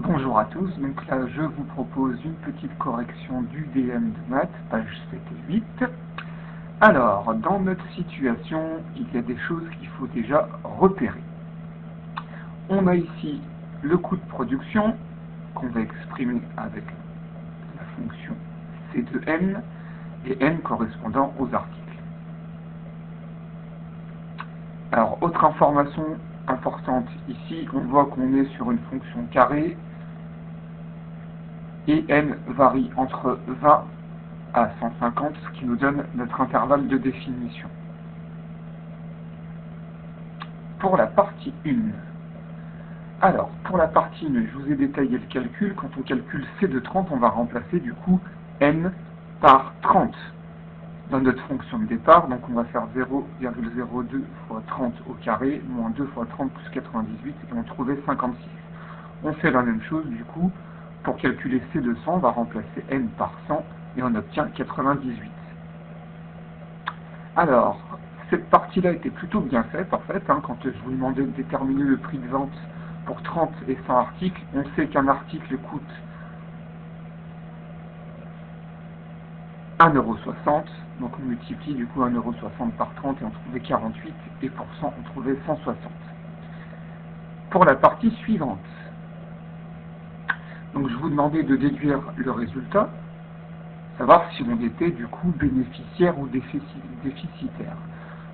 Bonjour à tous, donc là je vous propose une petite correction du DM de maths, page 7 et 8. Alors, dans notre situation, il y a des choses qu'il faut déjà repérer. On a ici le coût de production, qu'on va exprimer avec la fonction C de n, et n correspondant aux articles. Alors, autre information importante ici, on voit qu'on est sur une fonction carrée, et n varie entre 20 à 150, ce qui nous donne notre intervalle de définition. Pour la partie 1, alors, pour la partie 1, je vous ai détaillé le calcul. Quand on calcule C de 30, on va remplacer du coup n par 30 dans notre fonction de départ. Donc on va faire 0,02 fois 30 au carré, moins 2 fois 30 plus 98, et on trouvait 56. On fait la même chose du coup. Pour calculer C de 100, on va remplacer n par 100, et on obtient 98. Alors, cette partie-là était plutôt bien faite, en fait, quand je vous demandais de déterminer le prix de vente pour 30 et 100 articles. On sait qu'un article coûte 1,60 €, donc on multiplie du coup 1,60 € par 30 et on trouvait 48, et pour 100 on trouvait 160. Pour la partie suivante, donc je vous demandais de déduire le résultat, savoir si on était du coup bénéficiaire ou déficitaire.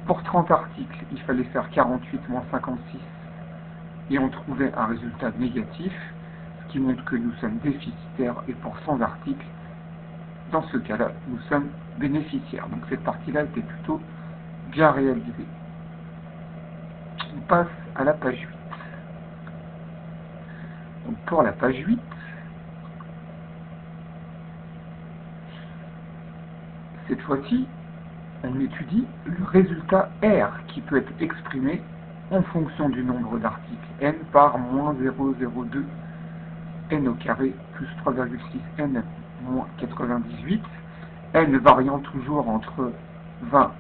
Pour 30 articles, il fallait faire 48 moins 56, et on trouvait un résultat négatif, ce qui montre que nous sommes déficitaires, et pour 100 articles, dans ce cas-là, nous sommes bénéficiaires. Donc cette partie-là était plutôt bien réalisée. On passe à la page 8. Donc pour la page 8, cette fois-ci, on étudie le résultat R qui peut être exprimé en fonction du nombre d'articles n par moins 0,02 n au carré plus 3,6 n moins 98, n variant toujours entre 20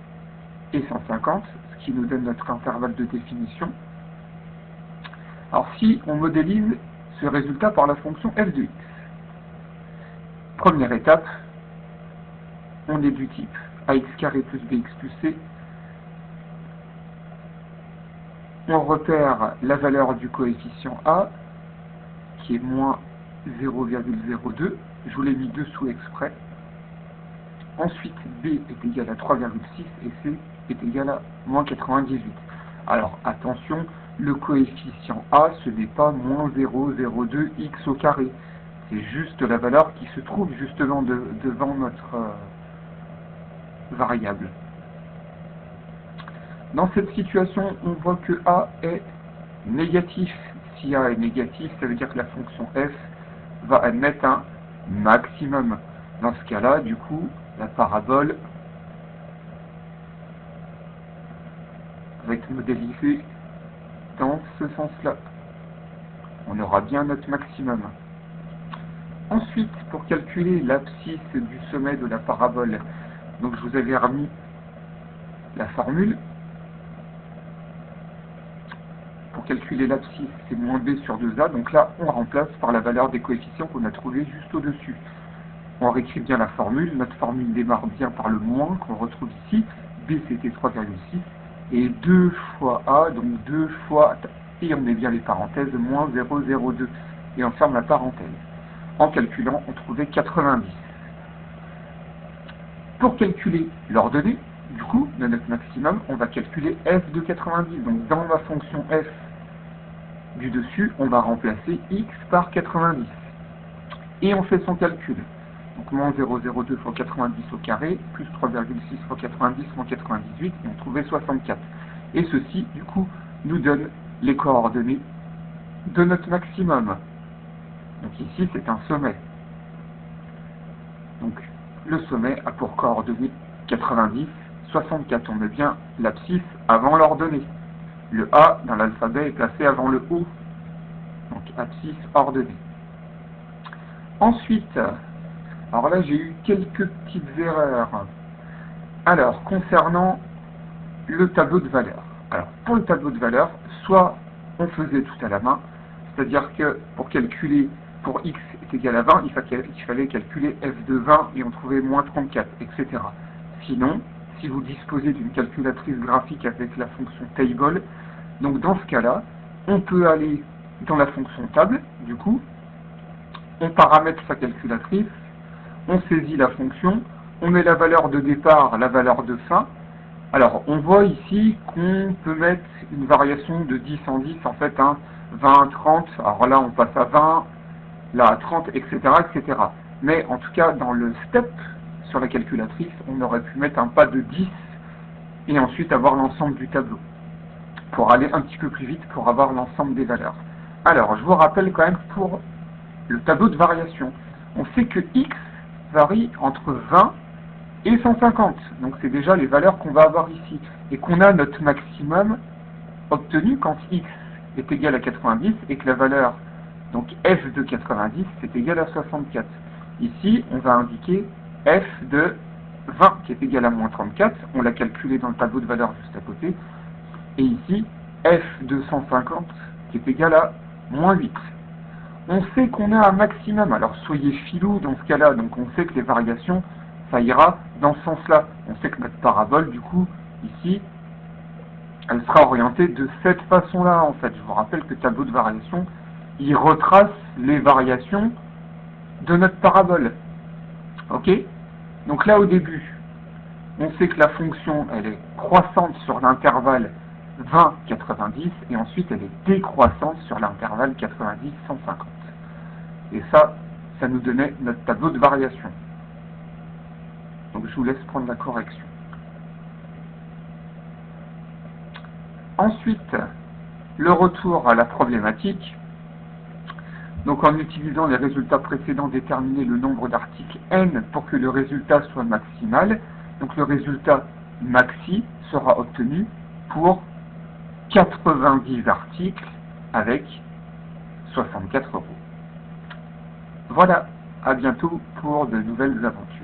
et 150, ce qui nous donne notre intervalle de définition. Alors si on modélise ce résultat par la fonction f de x, première étape, on est du type ax carré plus bx plus c. On repère la valeur du coefficient a, qui est moins 0,02. Je vous l'ai mis dessous exprès. Ensuite, b est égal à 3,6 et c est égal à moins 98. Alors, attention, le coefficient a, ce n'est pas moins 0,02 x au carré. C'est juste la valeur qui se trouve justement devant notre variable. Dans cette situation, on voit que a est négatif. Si a est négatif, ça veut dire que la fonction f va admettre un maximum. Dans ce cas-là, du coup, la parabole va être modélisée dans ce sens-là. On aura bien notre maximum. Ensuite, pour calculer l'abscisse du sommet de la parabole, donc je vous avais remis la formule. Pour calculer l'abscisse, c'est moins b sur 2a. Donc là, on remplace par la valeur des coefficients qu'on a trouvé juste au-dessus. On réécrit bien la formule. Notre formule démarre bien par le moins qu'on retrouve ici. B, c'était 3,6. Et 2 fois a, donc 2 fois, et on met bien les parenthèses, moins 0,02. Et on ferme la parenthèse. En calculant, on trouvait 90. Pour calculer l'ordonnée, du coup, de notre maximum, on va calculer f de 90. Donc dans ma fonction f du dessus, on va remplacer x par 90. Et on fait son calcul. Donc moins 0,02 fois 90 au carré, plus 3,6 fois 90 moins 98, et on trouvait 64. Et ceci, du coup, nous donne les coordonnées de notre maximum. Donc ici, c'est un sommet. Donc le sommet a pour coordonnées 90, 64. On met bien l'abscisse avant l'ordonnée. Le A dans l'alphabet est placé avant le O. Donc abscisse ordonnée. Ensuite, alors là j'ai eu quelques petites erreurs. Alors, concernant le tableau de valeur. Alors, pour le tableau de valeur, soit on faisait tout à la main, C'est-à-dire que pour calculer, pour x est égal à 20, il fallait calculer f de 20 et on trouvait moins 34, etc. Sinon, si vous disposez d'une calculatrice graphique avec la fonction table, donc dans ce cas-là, on peut aller dans la fonction table, du coup, on paramètre sa calculatrice, on saisit la fonction, on met la valeur de départ, la valeur de fin. Alors, on voit ici qu'on peut mettre une variation de 10 en 10, en fait, 20, 30, alors là on passe à 20, là à 30, etc., etc. Mais en tout cas, dans le step sur la calculatrice, on aurait pu mettre un pas de 10 et ensuite avoir l'ensemble du tableau, pour aller un petit peu plus vite, pour avoir l'ensemble des valeurs. Alors, je vous rappelle quand même pour le tableau de variation. On sait que x varie entre 20 et 150. Donc c'est déjà les valeurs qu'on va avoir ici. Et qu'on a notre maximum obtenu quand x est égal à 90 et que la valeur, donc f de 90, c'est égal à 64. Ici, on va indiquer f de 20 qui est égal à moins 34. On l'a calculé dans le tableau de valeurs juste à côté. Et ici, f de 150 qui est égal à moins 8. On sait qu'on a un maximum, alors soyez filous dans ce cas-là, donc on sait que les variations, ça ira dans ce sens-là. On sait que notre parabole, du coup, ici, elle sera orientée de cette façon-là, en fait. Je vous rappelle que le tableau de variation, il retrace les variations de notre parabole. Ok? Donc là, au début, on sait que la fonction, elle est croissante sur l'intervalle 20-90, et ensuite elle est décroissante sur l'intervalle 90-150. Et ça nous donnait notre tableau de variation. Donc je vous laisse prendre la correction. Ensuite, le retour à la problématique. Donc en utilisant les résultats précédents, déterminer le nombre d'articles n pour que le résultat soit maximal. Donc le résultat maxi sera obtenu pour 90 articles avec 64 €. Voilà, à bientôt pour de nouvelles aventures.